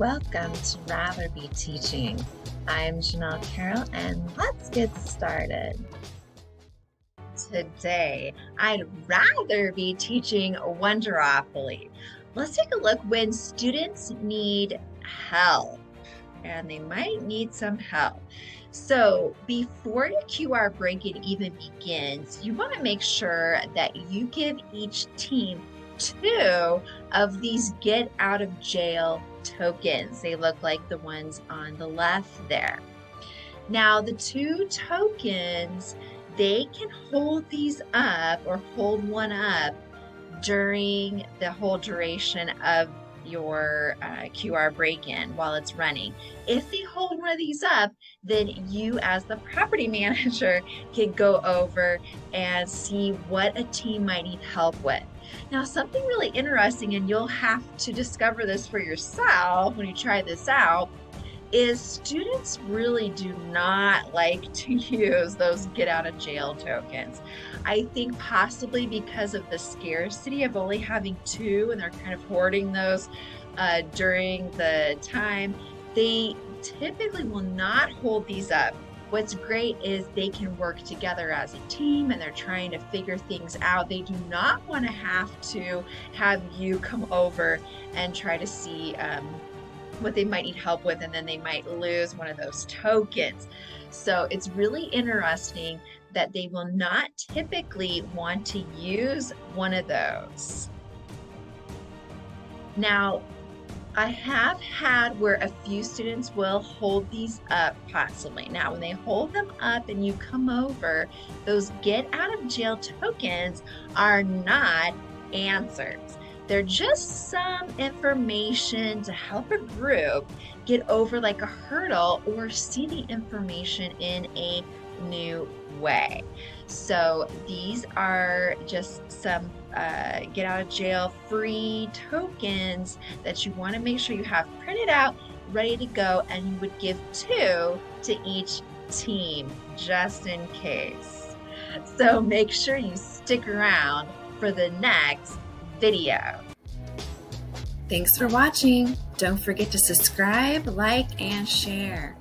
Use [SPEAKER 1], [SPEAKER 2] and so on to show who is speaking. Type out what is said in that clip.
[SPEAKER 1] Welcome to Rather Be Teaching. I'm Janelle Carroll, and let's get started. Today, I'd rather be teaching Wonderopoly. Let's take a look when students need help, and they might need some help. So before your QR break-in even begins, you want to make sure that you give each team 2 of these get out of jail tokens. They look like the ones on the left there. Now the 2 tokens, they can hold these up or hold one up during the whole duration of your QR break-in while it's running. If they hold one of these up, then you as the property manager can go over and see what a team might need help with. Now, something really interesting, and you'll have to discover this for yourself when you try this out, is students really do not like to use those get out of jail tokens. I think possibly because of the scarcity of only having 2 and they're kind of hoarding those during the time, they typically will not hold these up. What's great is they can work together as a team and they're trying to figure things out. They do not want to have you come over and try to see what they might need help with, and then they might lose one of those tokens. So it's really interesting that they will not typically want to use one of those. Now, I have had where a few students will hold these up possibly. Now, when they hold them up and you come over, those get out of jail tokens are not answers. They're just some information to help a group get over like a hurdle or see the information in a new way. So these are just some get out of jail free tokens that you want to make sure you have printed out, ready to go, and you would give 2 to each team just in case. So make sure you stick around for the next video. Thanks for watching. Don't forget to subscribe, like, and share.